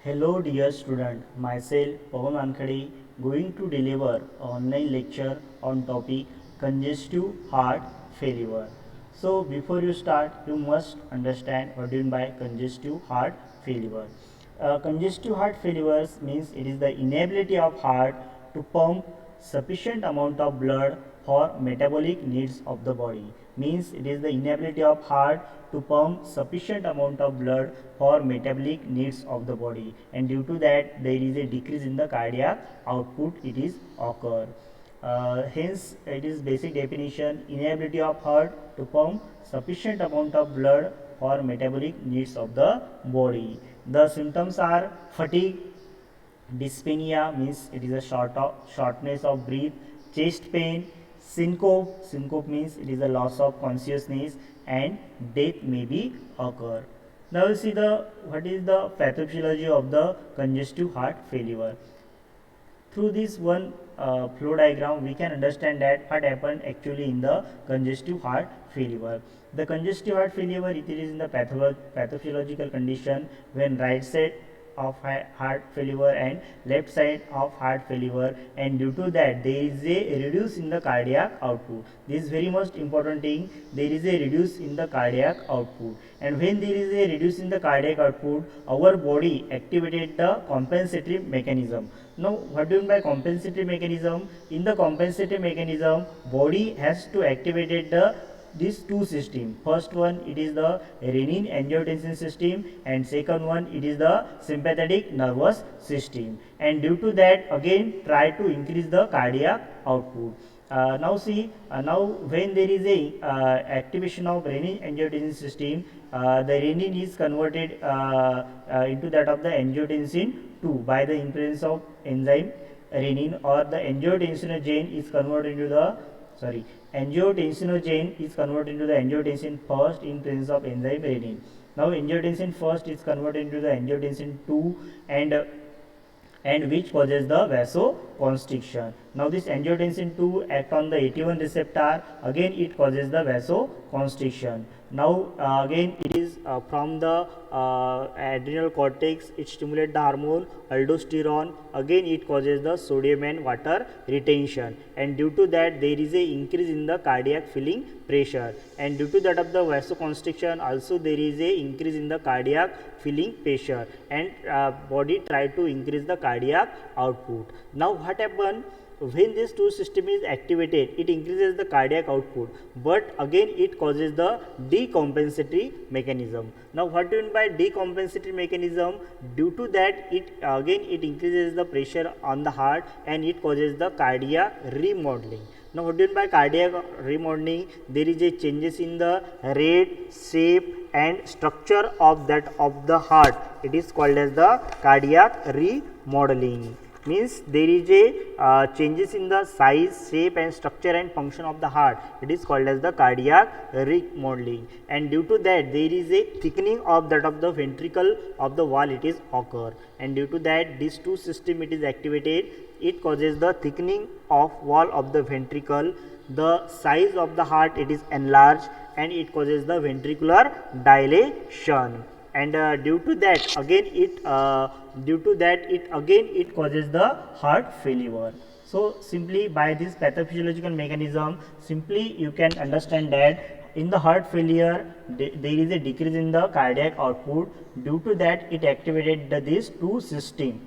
Hello dear student, myself Pawan Ankhade going to deliver an online lecture on topic congestive heart failure. So before you start, you must understand what do you mean by congestive heart failure. Congestive heart failure means it is the inability of heart to pump sufficient amount of blood for metabolic needs of the body. Means it is the inability of heart to pump sufficient amount of blood for metabolic needs of the body, and due to that there is a decrease in the cardiac output it is occur. Hence it is basic definition: inability of heart to pump sufficient amount of blood for metabolic needs of the body. The symptoms are fatigue, dyspnea means it is a shortness of breath, chest pain, syncope means it is a loss of consciousness, and death may be occur. Now we see the what is the pathophysiology of the congestive heart failure. Through this one flow diagram we can understand that what happened actually in the congestive heart failure. The congestive heart failure, it is in the pathophysiological condition when right side of heart failure and left side of heart failure, and due to that there is a reduce in the cardiac output. This is very most important thing, there is a reduce in the cardiac output, and when there is a reduce in the cardiac output, our body activated the compensatory mechanism. Now what do you mean by compensatory mechanism? In the compensatory mechanism, body has to activate the these two system. First one it is the renin angiotensin system, and second one it is the sympathetic nervous system, and due to that again try to increase the cardiac output. Now see, now when there is a activation of renin angiotensin system, the renin is converted into that of the angiotensin 2 by the influence of enzyme renin, or the angiotensinogen is converted into the angiotensinogen is converted into the angiotensin first in presence of enzyme renin. Now angiotensin first is converted into the angiotensin 2, and which causes the vasoconstriction. Now this angiotensin 2 act on the AT1 receptor, again it causes the vasoconstriction. Now again it is from the adrenal cortex, it stimulates the hormone aldosterone, again it causes the sodium and water retention, and due to that there is a increase in the cardiac filling pressure, and due to that of the vasoconstriction also there is a increase in the cardiac filling pressure, and body try to increase the cardiac output. Now what happen? When this two system is activated, it increases the cardiac output, but again it causes the decompensatory mechanism. Now what do you mean by decompensatory mechanism? Due to that it again it increases the pressure on the heart, and it causes the cardiac remodeling. Now what do you mean by cardiac remodeling? There is a changes in the rate, shape and structure of that of the heart. It is called as the cardiac remodeling. Means there is a changes in the size, shape and structure and function of the heart. It is called as the cardiac remodeling, and due to that there is a thickening of that of the ventricle of the wall it is occur, and due to that these two system it is activated, it causes the thickening of wall of the ventricle, the size of the heart it is enlarged, and it causes the ventricular dilation, and due to that again it causes the heart failure. So simply by this pathophysiological mechanism, simply you can understand that in the heart failure there is a decrease in the cardiac output. Due to that it activated these two system,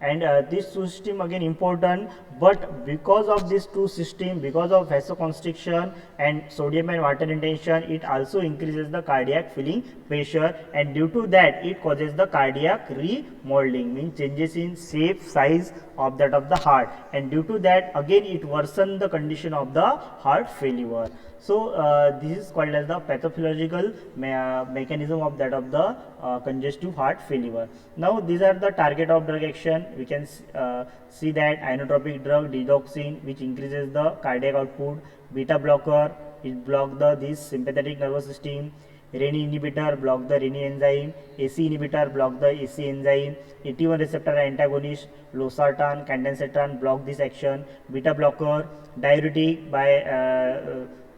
and this two system again important, but because of this two system, because of vasoconstriction and sodium and water retention, it also increases the cardiac filling pressure, and due to that it causes the cardiac remodeling, means changes in shape, size of that of the heart, and due to that again it worsen the condition of the heart failure. So this is called as the pathophysiological mechanism of that of the congestive heart failure. Now these are the target of drug action. We can see that inotropic drug digoxin, which increases the cardiac output; beta blocker, it block the this sympathetic nervous system; renin inhibitor block the renin enzyme; AC inhibitor block the AC enzyme; AT1 receptor antagonist losartan, candacetan block this action; beta blocker, diuretic by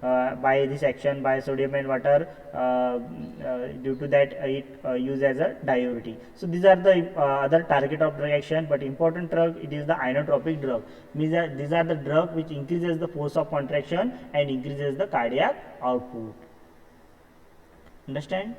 by this action by sodium and water. Due to that, it used as a diuretic. So these are the other target of drug action, but important drug, it is the inotropic drug. Means that these are the drug which increases the force of contraction and increases the cardiac output. Understand?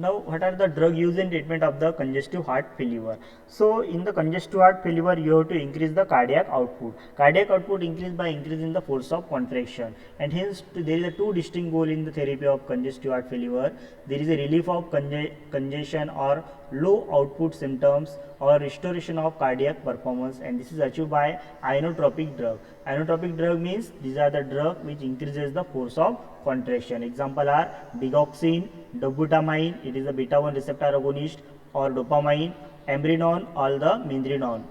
Now, what are the drug used in treatment of the congestive heart failure? So, in the congestive heart failure, you have to increase the cardiac output. Cardiac output increased by increasing the force of contraction, and hence there is a two distinct goal in the therapy of congestive heart failure. There is a relief of congestion or low output symptoms or restoration of cardiac performance, and this is achieved by inotropic drug. Inotropic drug means these are the drug which increases the force of contraction. Example are digoxin, dobutamine, it is a beta 1 receptor agonist, or dopamine, ambrinon, or the mindrinone.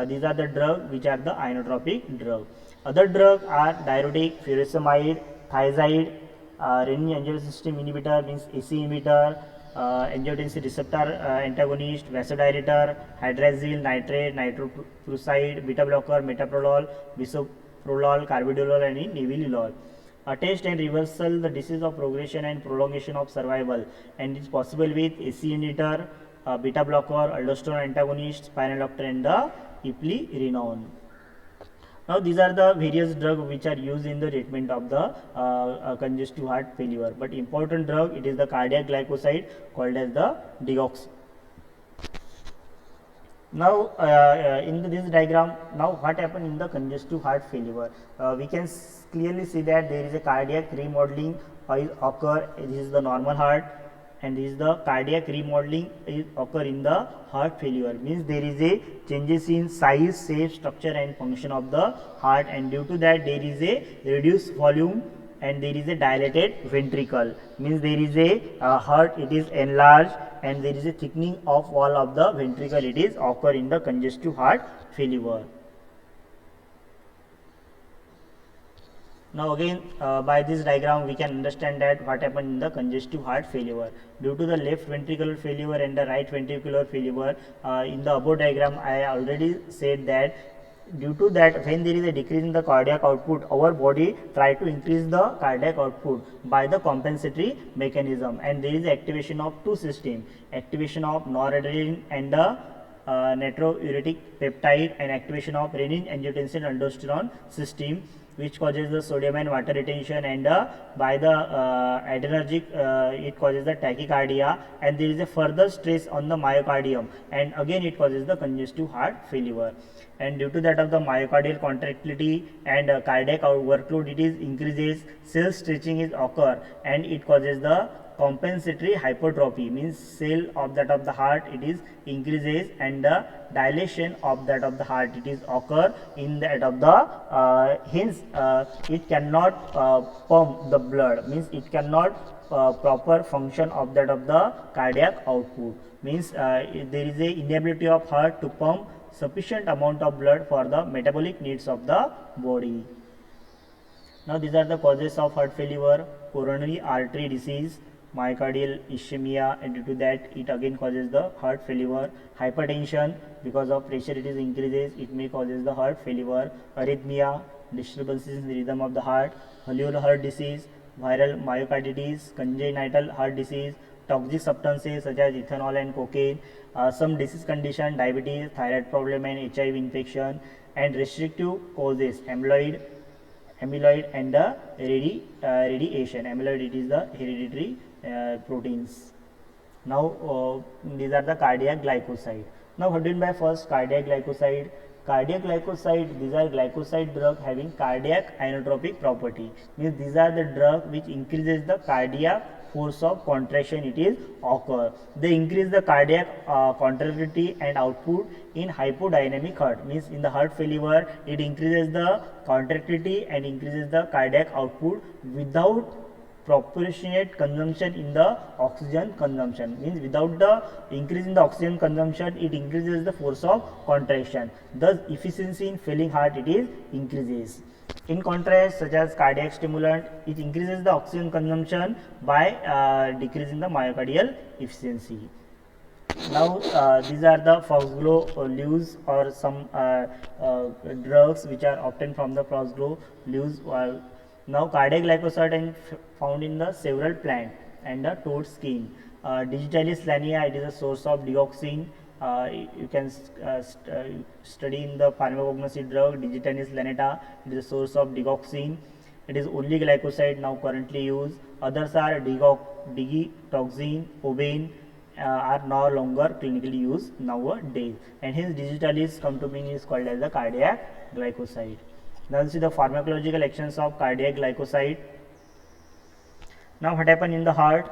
These are the drug which are the inotropic drug. Other drug are diuretic, furosemide, thiazide, renin-angiotensin system inhibitor means AC inhibitor, angiotensin receptor antagonist, vasodilator, hydrazine, nitrate, nitroprusside, beta blocker, metoprolol, bisoprolol, carvedilol, and nebilolol. Attest and reversal the disease of progression and prolongation of survival, and it is possible with AC inhibitor, beta blocker, aldosterone antagonist, spironolactone, and the eplerenone. Now these are the various drugs which are used in the treatment of the congestive heart failure. But important drug, it is the cardiac glycoside called as the digoxin. Now in this diagram, now what happened in the congestive heart failure? We can clearly see that there is a cardiac remodeling occur. This is the normal heart, and this is the cardiac remodeling is occur in the heart failure. Means there is a changes in size, shape, structure, and function of the heart, and due to that there is a reduced volume and there is a dilated ventricle. Means there is a heart, it is enlarged, and there is a thickening of wall of the ventricle. It is occur in the congestive heart failure. Now again by this diagram we can understand that what happened in the congestive heart failure. Due to the left ventricular failure and the right ventricular failure, in the above diagram I already said that due to that when there is a decrease in the cardiac output, our body try to increase the cardiac output by the compensatory mechanism, and there is activation of two systems, activation of noradrenaline and the natriuretic peptide, and activation of renin angiotensin aldosterone system, which causes the sodium and water retention, and by the adrenergic it causes the tachycardia, and there is a further stress on the myocardium, and again it causes the congestive heart failure. And due to that of the myocardial contractility and cardiac workload, it is increases, cell stretching is occur, and it causes the compensatory hypertrophy. Means cell of that of the heart it is increases, and the dilation of that of the heart it is occur in that of the hence it cannot pump the blood. Means it cannot proper function of that of the cardiac output. Means there is a inability of heart to pump sufficient amount of blood for the metabolic needs of the body. Now these are the causes of heart failure: coronary artery disease, myocardial ischemia, and due to that it again causes the heart failure. Hypertension, because of pressure it is increases, it may causes the heart failure. Arrhythmia, disturbances in the rhythm of the heart. Valvular heart disease, viral myocarditis, congenital heart disease, toxic substances such as ethanol and cocaine, some disease condition, diabetes, thyroid problem, and HIV infection, and restrictive causes, amyloid and the radiation. Amyloid, it is the hereditary proteins. Now these are the cardiac glycoside. Now what do you mean by first cardiac glycoside? Cardiac glycoside, these are glycoside drug having cardiac inotropic property. Means these are the drug which increases the cardiac force of contraction it is occur. They increase the cardiac contractility and output in hypodynamic heart. Means in the heart failure it increases the contractility and increases the cardiac output without proportionate consumption in the oxygen consumption. Means without the increase in the oxygen consumption, it increases the force of contraction. Thus efficiency in failing heart it is increases. In contrast, such as cardiac stimulant, it increases the oxygen consumption by decreasing the myocardial efficiency. Now these are the Foxglove leaves or some drugs which are obtained from the Foxglove leaves. Now cardiac glycoside and found in the several plant and the toad skin. Digitalis lanea, it is a source of dioxin. You can study in the pharmacognosy drug Digitalis lanata, it is a source of dioxin. It is only glycoside now currently used. Others are digitoxin, obane, are no longer clinically used nowadays, and hence digitalis come to mean is called as the cardiac glycoside. Now see the pharmacological actions of cardiac glycoside. Now what happen in the heart?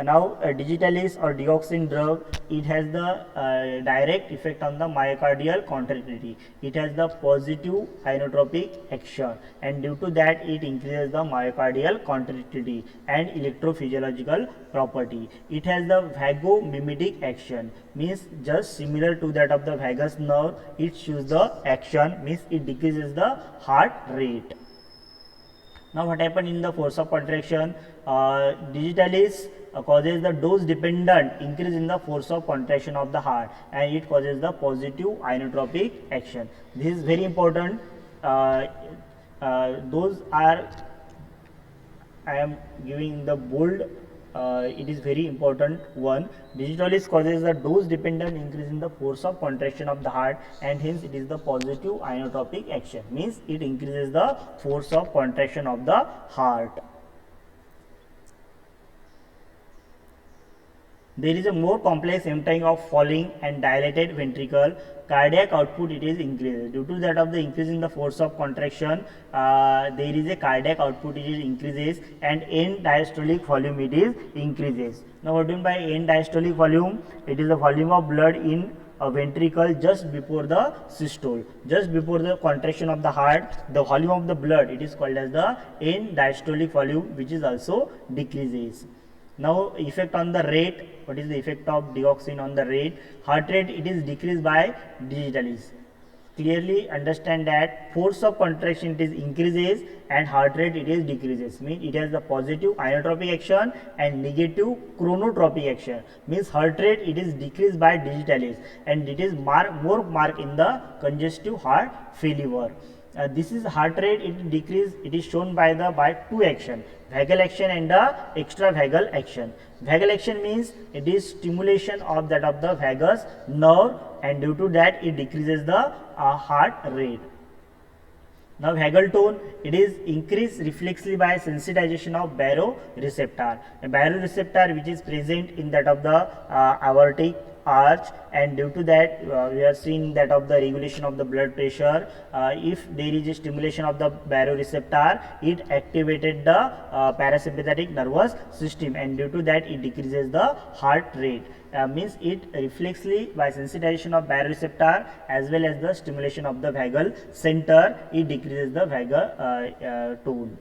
Now digitalis or dioxin drug, it has the direct effect on the myocardial contractility. It has the positive inotropic action, and due to that it increases the myocardial contractility and electrophysiological property. It has the vagomimetic action, means just similar to that of the vagus nerve. It shows the action, means it decreases the heart rate. Now what happened in the force of contraction? Digitalis causes the dose dependent increase in the force of contraction of the heart, and it causes the positive inotropic action. This is very important. Those are, I am giving the bold, it is very important one. Digitalis causes the dose dependent increase in the force of contraction of the heart, and hence it is the positive inotropic action, means it increases the force of contraction of the heart. There is a more complex emptying of falling and dilated ventricle. Cardiac output it is increased. Due to that of the increase in the force of contraction, there is a cardiac output it is increases, and end diastolic volume it is increases. Now what do you mean by end diastolic volume? It is the volume of blood in a ventricle just before the systole, just before the contraction of the heart. The volume of the blood it is called as the end diastolic volume, which is also decreases. Now effect on the rate. What is the effect of dioxin on the rate? Heart rate it is decreased by digitalis. Clearly understand that force of contraction it is increases and heart rate it is decreases. Means it has the positive inotropic action and negative chronotropic action. Means heart rate it is decreased by digitalis, and it is more marked in the congestive heart failure. This is heart rate it decrease, it is shown by two action, vagal action and the extra vagal action. Vagal action means it is stimulation of that of the vagus nerve, and due to that it decreases the heart rate. Now vagal tone it is increased reflexively by sensitization of baroreceptor. A baroreceptor which is present in that of the aortic arch, and due to that we are seeing that of the regulation of the blood pressure. If there is a stimulation of the baroreceptor, it activated the parasympathetic nervous system, and due to that it decreases the heart rate. Means it reflexively by sensitization of baroreceptor as well as the stimulation of the vagal center, it decreases the vagal tone.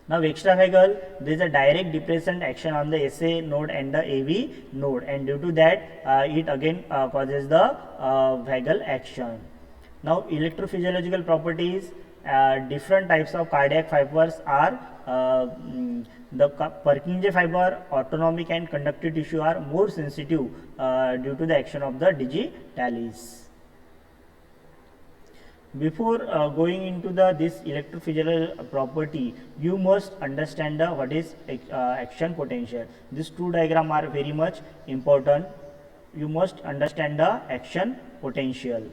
Now extravagal, there is a direct depressant action on the SA node and the AV node, and due to that it again causes the vagal action. Now electrophysiological properties, different types of cardiac fibers are the Purkinje fiber, autonomic and conductive tissue are more sensitive due to the action of the digitalis. Before going into this electrophysiological property, you must understand what is action potential. These two diagrams are very much important. You must understand the action potential.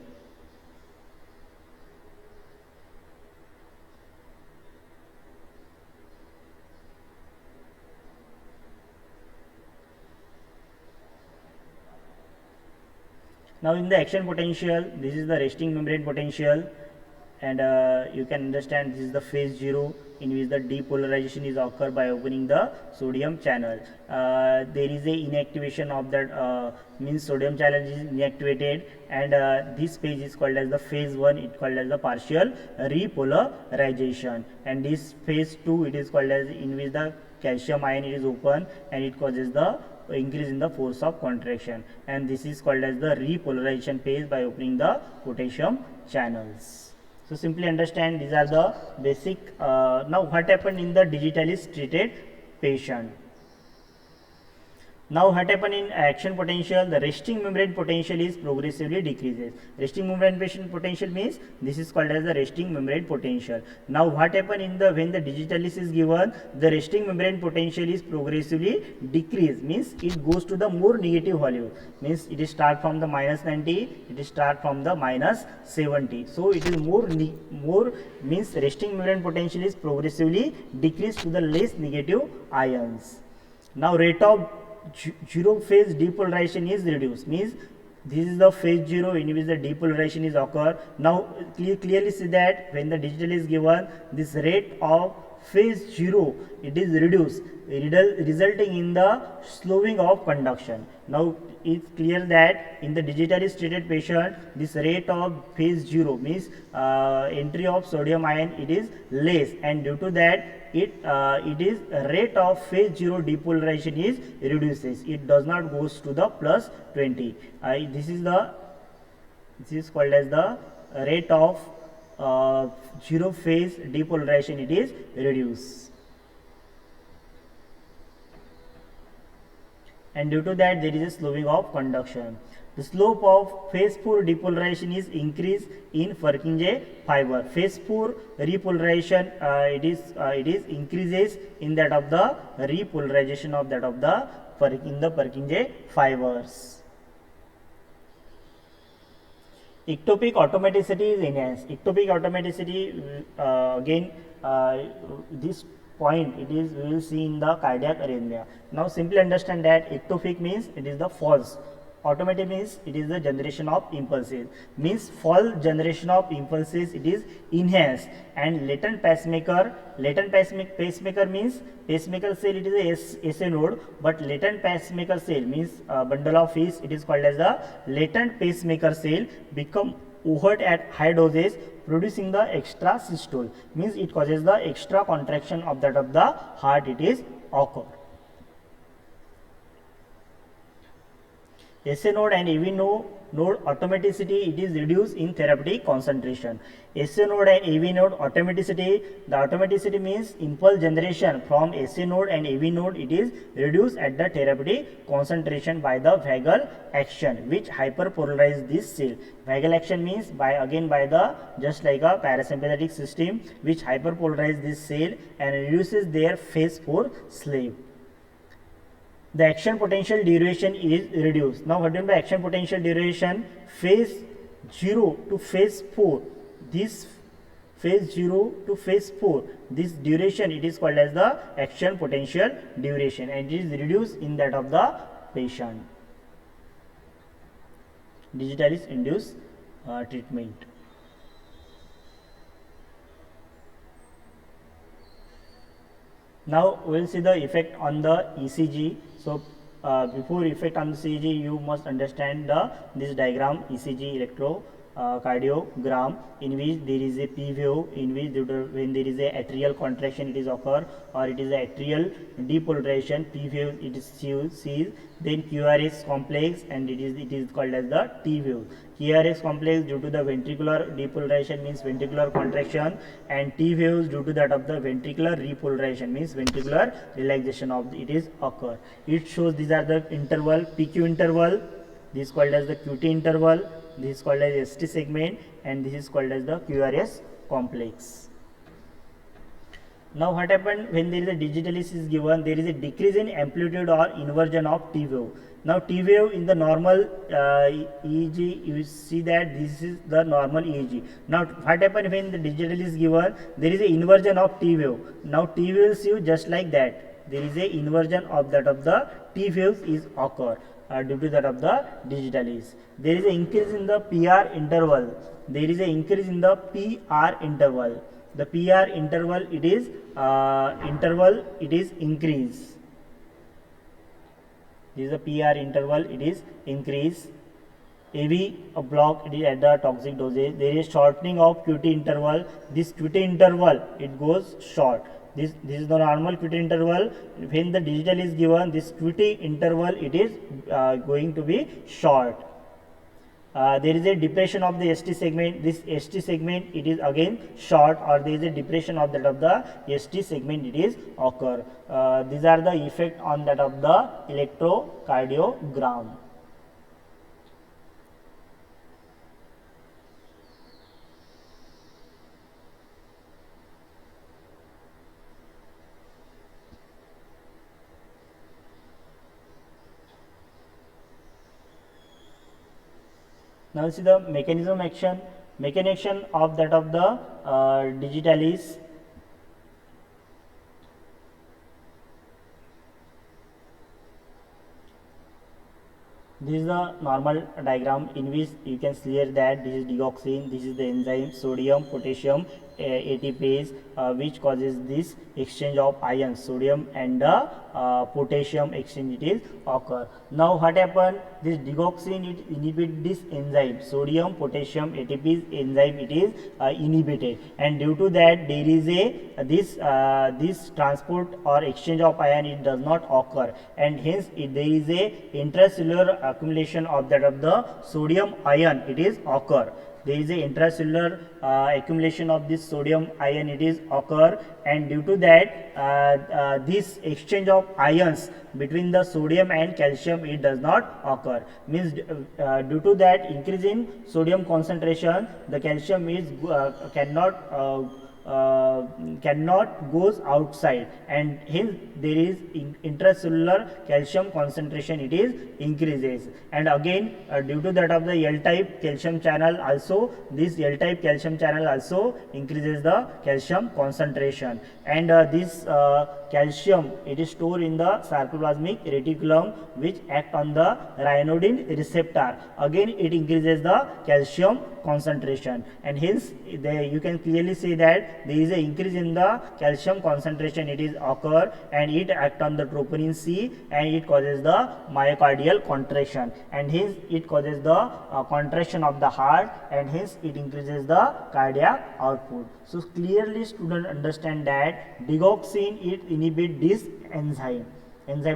Now in the action potential, this is the resting membrane potential, and you can understand this is the phase 0 in which the depolarization is occur by opening the sodium channel. There is a inactivation of that, means sodium channel is inactivated, and this phase is called as the phase 1, it is called as the partial repolarization, and this phase 2 it is called as in which the calcium ion is open and it causes the increase in the force of contraction, and this is called as the repolarization phase by opening the potassium channels. So simply understand these are the basic. Now what happened in the digitalis treated patient? Now what happen in action potential? The resting membrane potential is progressively decreases. Resting membrane potential means this is called as the resting membrane potential. Now what happen in the when the digitalis is given, the resting membrane potential is progressively decrease, means it goes to the more negative value, means it is start from the -90, it is start from the -70. So it is more means resting membrane potential is progressively decreased to the less negative ions. Now rate of zero phase depolarization is reduced, means this is the phase 0 in which the depolarization is occur. Now clearly see that when the digital is given, this rate of phase 0 it is reduced, resulting in the slowing of conduction. Now it's clear that in the digitally treated patient, this rate of phase 0 means entry of sodium ion it is less, and due to that it is rate of phase 0 depolarization is reduces, it does not goes to the +20. This is called as the rate of 0 phase depolarization, it is reduced, and due to that there is a slowing of conduction. The slope of phase 4 depolarization is increased in Purkinje fiber. Phase 4 repolarization it is increases in that of the repolarization of that of the in the Purkinje fibers. Ectopic automaticity is enhanced. Ectopic automaticity again this point it is we will see in the cardiac arrhythmia. Now simply understand that ectopic means it is the false, automatic means it is the generation of impulses, means false generation of impulses it is enhanced. And latent pacemaker means pacemaker cell it is a SA node, but latent pacemaker cell means bundle of his, it is called as the latent pacemaker cell become overt at high doses, producing the extra systole, means it causes the extra contraction of that of the heart it is occur. SA node and AV node automaticity it is reduced in therapeutic concentration. SA node and AV node automaticity, the automaticity means impulse generation from SA node and AV node it is reduced at the therapeutic concentration by the vagal action which hyperpolarize this cell. Vagal action means by the just like a parasympathetic system which hyperpolarize this cell and reduces their phase 4 slave. The action potential duration is reduced. Now what do you mean by action potential duration? Phase 0 to phase 4, this phase 0 to phase 4, this duration it is called as the action potential duration, and it is reduced in that of the patient. Digitalis induced treatment. Now we will see the effect on the ECG. So before effect on the ECG, you must understand this diagram ECG electrocardiogram, in which there is a P wave, in which when there is a atrial contraction it is occur, or it is a atrial depolarization, P wave it is sees, then QRS complex, and it is called as the T wave. QRS complex due to the ventricular depolarization means ventricular contraction, and T waves due to that of the ventricular repolarization means ventricular relaxation of it is occur. It shows these are the interval, PQ interval, this is called as the QT interval, this is called as ST segment, and this is called as the QRS complex. Now what happened when there is a digitalis is given, there is a decrease in amplitude or inversion of T wave. Now T wave in the normal EEG, you see that this is the normal EEG. Now what happens when the digital is given, there is a inversion of T wave. Now T waves you just like that, there is a inversion of that of the T waves is occur due to that of the digitalis. There is an increase in the PR interval. There is an increase in the PR interval. The PR interval it is increase. This is a PR interval, it is increase. AV block it is at the toxic dosage. There is shortening of QT interval. This QT interval it goes short. This is the normal QT interval. When the digital is given, this QT interval it is going to be short. there is a depression of the ST segment. This ST segment, it is again short, or there is a depression of that of the ST segment, it is occur. These are the effect on that of the electrocardiogram. Now see the mechanism of that of the digitalis. This is the normal diagram in which you can clear that this is digoxin, this is the enzyme sodium potassium ATPase, which causes this exchange of ions, sodium and potassium exchange, it is occur. Now what happen, this digoxin, it inhibit this enzyme sodium potassium ATPase enzyme, it is inhibited, and due to that there is a this transport or exchange of ion, it does not occur, and hence there is a intracellular accumulation of that of the sodium ion, it is occur. There is a intracellular accumulation of this sodium ion, it is occur, and due to that this exchange of ions between the sodium and calcium, it does not occur. Means due to that increase in sodium concentration, the calcium is cannot goes outside, and hence there is intracellular calcium concentration, it is increases, and again due to that of the L type calcium channel also, this L type calcium channel also increases the calcium concentration, and this calcium, it is stored in the sarcoplasmic reticulum, which act on the ryanodine receptor, again it increases the calcium concentration, and hence you can clearly see that there is an increase in the calcium concentration, it is occur, and it act on the troponin C, and it causes the myocardial contraction, and hence it causes the contraction of the heart, and hence it increases the cardiac output. So clearly student understand that digoxin, it inhibit this enzyme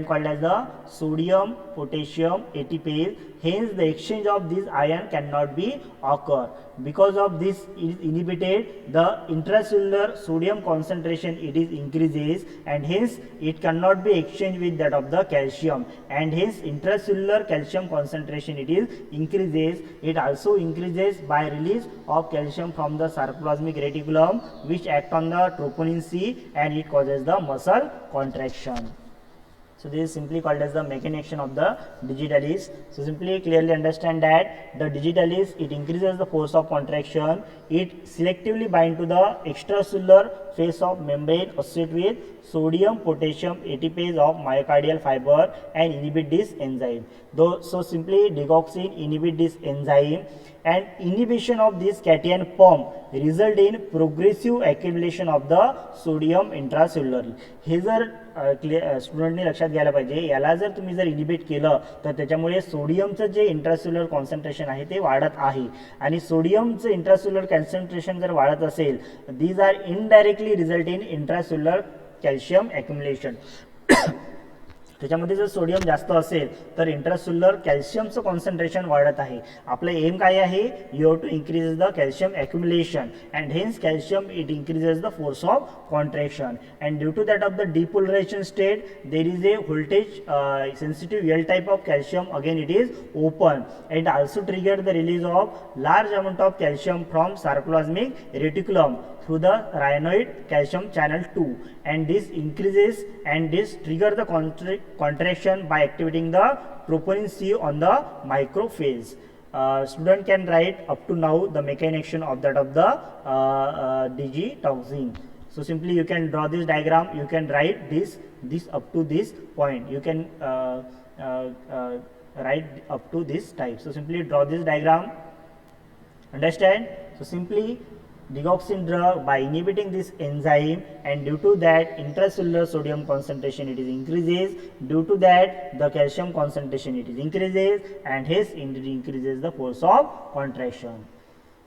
called as the sodium potassium ATPase, hence the exchange of this ion cannot be occur. Because of this it is inhibited, the intracellular sodium concentration, it is increases, and hence it cannot be exchanged with that of the calcium, and hence intracellular calcium concentration, it is increases. It also increases by release of calcium from the sarcoplasmic reticulum, which act on the troponin C, and it causes the muscle contraction. So this is simply called as the mechanism of the digitalis. So simply clearly understand that the digitalis, it increases the force of contraction, it selectively bind to the extracellular face of membrane associated with sodium potassium ATPase of myocardial fiber and inhibit this enzyme. So simply digoxin inhibit this enzyme, and inhibition of this cation pump result in progressive accumulation of the sodium intracellularly. हे जर स्टुडंटनी लक्षात घ्यायला पाहिजे, याला जर तुम्ही जर inhibit केलं तर त्याच्यामुळे सोडियमचं जे इंट्रासेल्युलर कॉन्सन्ट्रेशन आहे ते वाढत आहे, आणि सोडियमचं इंट्रासेल्युलर कॉन्सन्ट्रेशन जर वाढत असेल, these are indirectly result in intracellular calcium accumulation. त्याच्यामध्ये जर सोडियम जास्त असेल तर इंट्रासेल्युलर कॅल्शियमचं कॉन्सन्ट्रेशन वाढत आहे. आपलं एम काय आहे, you have to increase the calcium accumulation, and hence calcium it increases the force of contraction, and due to that of the depolarization state there is a voltage sensitive L type of calcium, again it is open, and also trigger the release of large amount of calcium from sarcoplasmic reticulum through the rhinoid calcium channel 2, and this increases and this trigger the contraction by activating the troponin C on the microphase. Student can write up to now the mechanism of that of the digitoxin. So simply you can draw this diagram, you can write this up to this point, you can write up to this type. So simply draw this diagram, understand. So simply digoxin drug by inhibiting this enzyme, and due to that intracellular sodium concentration it is increases, due to that the calcium concentration it is increases, and hence it increases the force of contraction.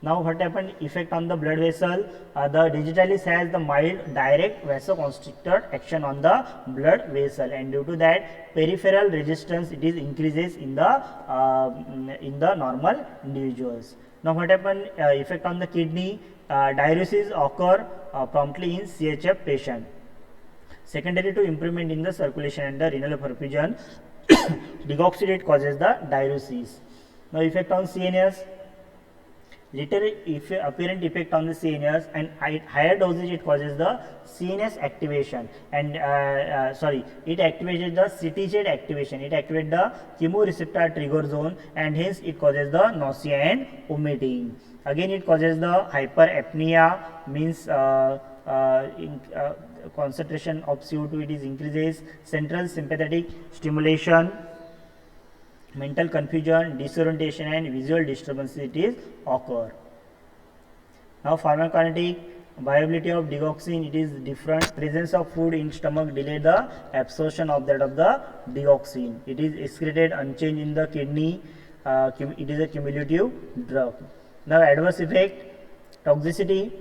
Now what happened? Effect on the blood vessel. The digitalis has the mild direct vasoconstrictor action on the blood vessel, and due to that peripheral resistance it is increases in the normal individuals. Now what happened? Effect on the kidney. Diuresis occur promptly in CHF patient. Secondary to improvement in the circulation and the renal perfusion, deoxygenate causes the diuresis. Now effect on CNS. Later apparent effect on the CNS, and higher dosage it causes the CNS activation, and it activated the CTZ activation, it activates the chemoreceptor trigger zone, and hence it causes the nausea and vomiting. Again it causes the hyperapnea, means concentration of CO2 it is increases, central sympathetic stimulation, mental confusion, disorientation and visual disturbances it is occur. Now pharmacokinetic viability of digoxin, it is different. Presence of food in stomach delay the absorption of that of the digoxin. It is excreted unchanged in the kidney. It is a cumulative drug. Now adverse effect, toxicity,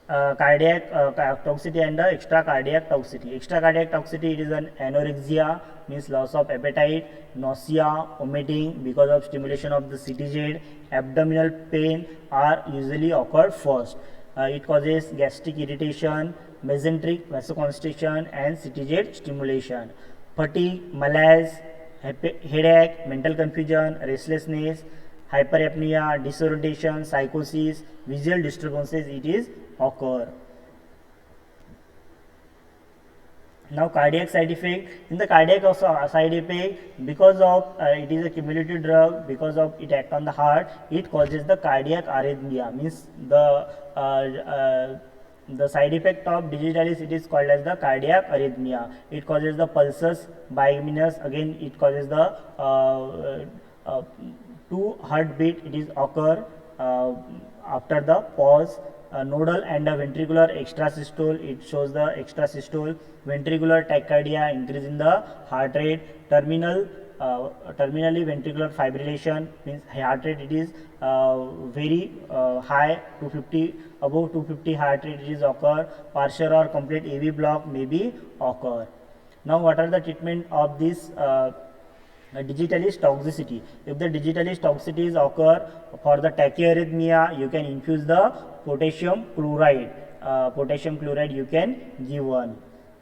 cardiac toxicity and the extracardiac toxicity. Extracardiac toxicity, it is an anorexia, means loss of appetite, nausea, vomiting because of stimulation of the CTZ, abdominal pain are usually occur first. It causes gastric irritation, mesenteric vasoconstriction and CTZ stimulation. Fatigue, malaise, headache, mental confusion, restlessness, hyperapnea, disorientation, psychosis, visual disturbances it is occur. Now cardiac side effect. In the cardiac side effect, because of it is a cumulative drug, because of it act on the heart, it causes the cardiac arrhythmia, means the side effect of digitalis, it is called as the cardiac arrhythmia. It causes the pulses biminous, again it causes the 2 heartbeat it is occur after the pause. Nodal and a ventricular extrasystole, it shows the extrasystole. Ventricular tachycardia, increase in the heart rate. Terminally ventricular fibrillation, means heart rate it is very high, 250, above 250 heart rate it is occur. Partial or complete AV block may be occur. Now what are the treatment of this digitalis toxicity? If the digitalis toxicities occur for the tachyarrhythmia, you can infuse the potassium chloride. Potassium chloride you can give one.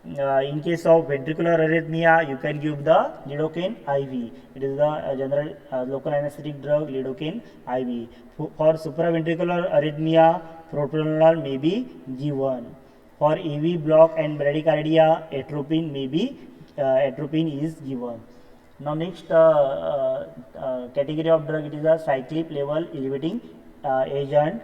In case of ventricular arrhythmia, you can give the lidocaine IV. It is the general local anesthetic drug, lidocaine IV. For supraventricular arrhythmia, propranolol may be given. For AV block and bradycardia, atropine may be atropine is given. Now next category of drug, it is a cyclic level elevating agent.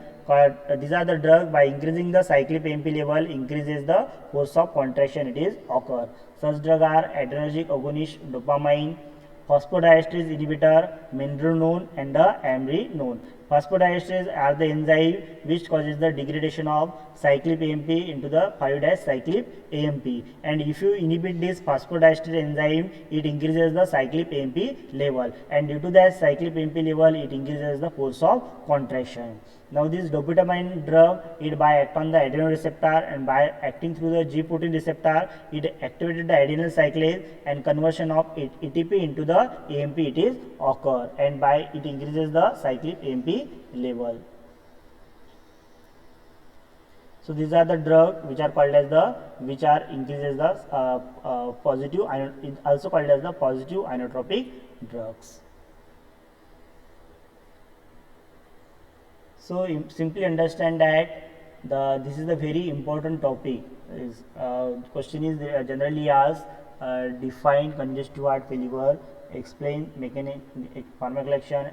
These are the drug, by increasing the cyclic AMP level increases the force of contraction it is occur. Such drug are adrenergic agonist, dopamine, phosphodiesterase inhibitor, mindronone and the amrinone. Phosphodiesterase are the enzyme which causes the degradation of cyclic AMP into the 5-cyclic AMP, and if you inhibit this phosphodiesterase enzyme, it increases the cyclic AMP level, and due to that cyclic AMP level, it increases the force of contraction. Now this dopamine drug, it by act on the adrenoreceptor, and by acting through the G protein receptor, it activated the adenyl cyclase, and conversion of ATP into the AMP it is occur, and by it increases the cyclic AMP level. So these are the drug which are called as the, which are increases the positive, it also called as the positive inotropic drugs. So simply understand that this is a very important topic. Question is generally asked, define congestive heart failure, explain pharmacology,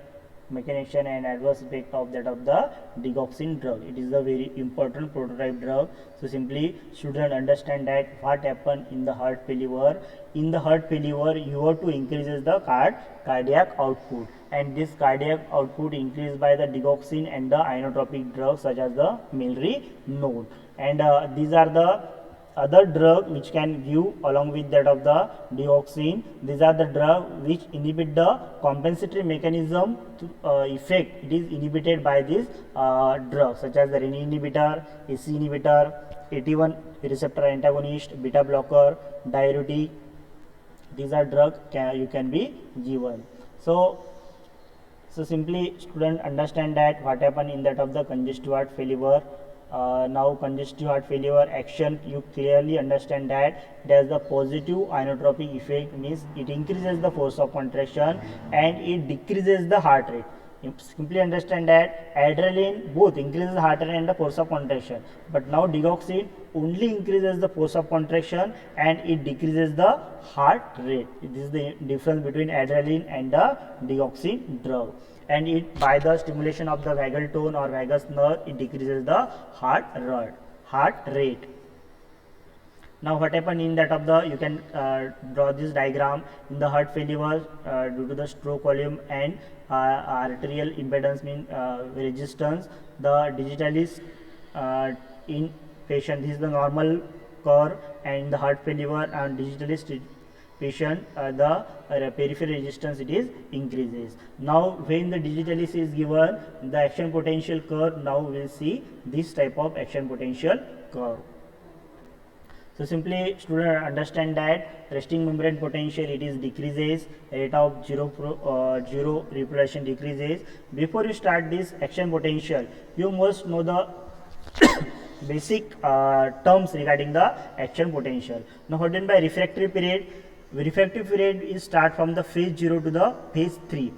mechanism and adverse effect of that of the digoxin drug. It is a very important prototype drug. So simply student understand that what happen in the heart failure. In the heart failure, you have to increases the cardiac output, and this cardiac output increased by the digoxin and the inotropic drugs such as the milrinone, and these are the other drug which can give along with that of the dioxin. These are the drug which inhibit the compensatory mechanism to effect. It is inhibited by this drug, such as the renin inhibitor, AC inhibitor, AT1 receptor antagonist, beta blocker, diuretic. These are drug you can be given. So simply student understand that what happened in that of the congestive heart failure. Now congestive heart failure action, you clearly understand that it has the positive inotropic effect, means it increases the force of contraction and it decreases the heart rate. You simply understand that adrenaline both increases the heart rate and the force of contraction, but now digoxin only increases the force of contraction and it decreases the heart rate. This is the difference between adrenaline and the digoxin drug. And it, by the stimulation of the vagal tone or vagus nerve, it decreases the heart rate. Now what happened in that of the, you can draw this diagram in the heart failure due to the stroke volume and arterial impedance, mean resistance. The digitalis in patient, this is the normal curve, and the heart failure and digitalis patient, the peripheral resistance it is increases. Now when the digitalis is given, the action potential curve, now we will see this type of action potential curve. So simply student understand that resting membrane potential it is decreases, rate of zero repolation decreases. Before you start this action potential, you must know the basic terms regarding the action potential. Now what done by refractory period? Refractory period is start from the phase 0 to the phase 3.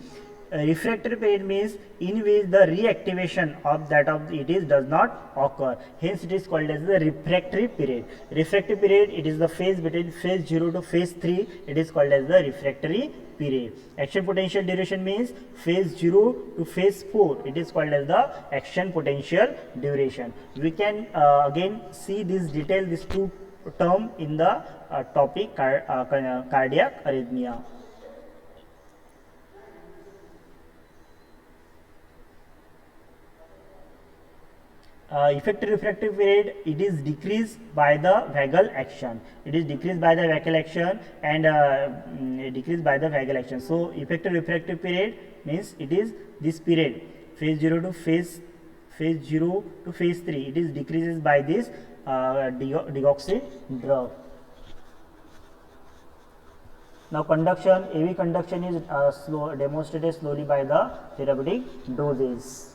Refractory period means in which the reactivation of that of it is does not occur, hence it is called as the refractory period. Refractory period, it is the phase between phase 0 to phase 3, it is called as the refractory period. Action potential duration means phase 0 to phase 4, it is called as the action potential duration. We can again see this detail, these two term in the topic cardiac arrhythmia. Effective refractive period, it is decreased by the vagal action. It is decreased by the vagal action and decreased by the vagal action. So effective refractive period means it is this period phase 0 to phase 0 to phase 3. It is decreases by this digoxin drug. Now conduction, AV conduction is demonstrated slowly by the therapeutic doses.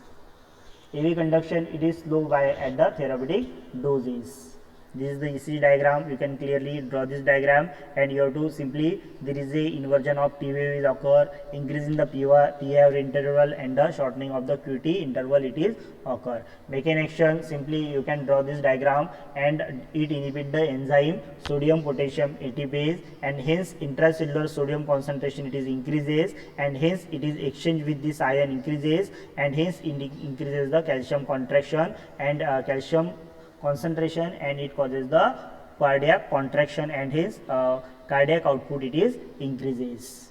AV conduction, it is slow by at the therapeutic doses. This is the ECG diagram. You can clearly draw this diagram, and you have to simply, there is a inversion of T wave is occur, increase in the PIR interval and the shortening of the QT interval it is occur. Mechanical action, simply you can draw this diagram, and it inhibit the enzyme sodium potassium ATPase, and hence intracellular sodium concentration it is increases, and hence it is exchanged with this ion increases, and hence increases the calcium contraction and calcium concentration, and it causes the cardiac contraction, and hence cardiac output it is increases.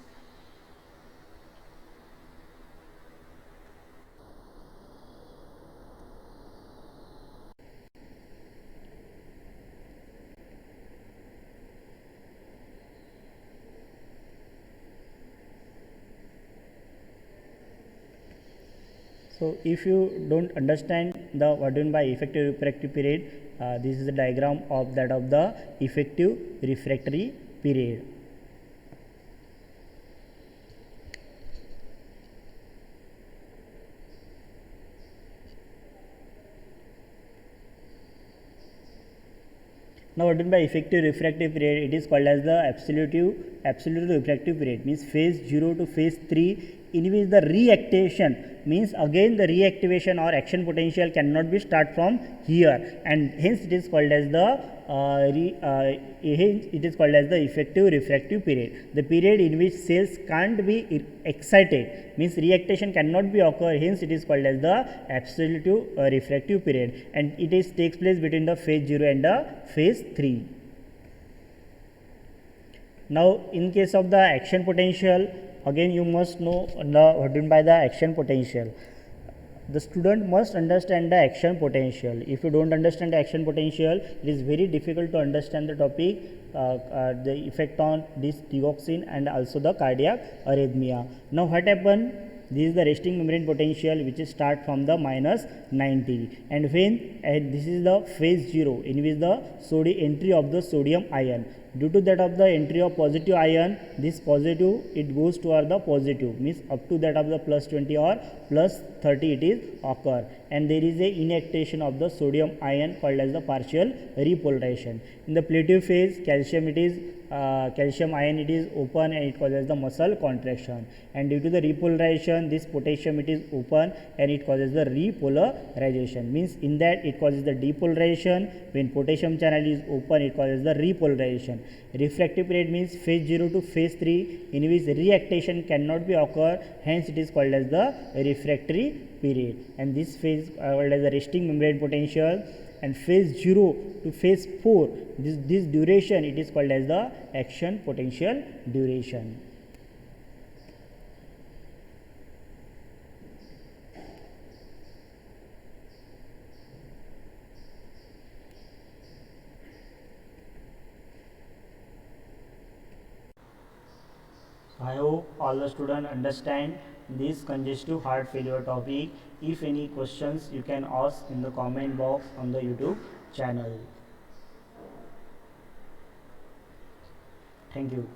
So if you don't understand the what done by effective refractory period, this is the diagram of that of the effective refractory period. Now what done by effective refractive period, it is called as the absolute refractive period, means phase 0 to phase 3, in which the reactivation means again the reactivation or action potential cannot be start from here, and hence it is called as the effective refractive period. The period in which cells can't be excited, means reactivation cannot be occur, hence it is called as the absolute refractive period, and it is takes place between the phase 0 and the phase 3. Now in case of the action potential, again you must know the what done by the action potential. the student must understand the action potential. If you don't understand the action potential, it is very difficult to understand the topic, the effect on this digoxin and also the cardiac arrhythmia. Now what happened? This is the resting membrane potential which is start from the minus 90, and when this is the phase 0 in which the entry of the sodium ion. Due to that of the entry of positive ion, this positive it goes toward the positive, means up to that of the plus 20 or plus 30 it is occur, and there is a inactivation of the sodium ion called as the partial repolarization. In the plateau phase, calcium ion it is open and it causes the muscle contraction, and due to the repolarization this potassium it is open and it causes the repolarization, means in that it causes the depolarization. When potassium channel is open, it causes the repolarization. Refractive period means phase 0 to phase 3 in which reactation cannot be occur, hence it is called as the refractory period, and this phase called as the resting membrane potential. And phase 0 to phase 4, this duration it is called as the action potential duration. I hope all the students understand this congestive heart failure topic. If any questions, you can ask in the comment box on the YouTube channel. Thank you.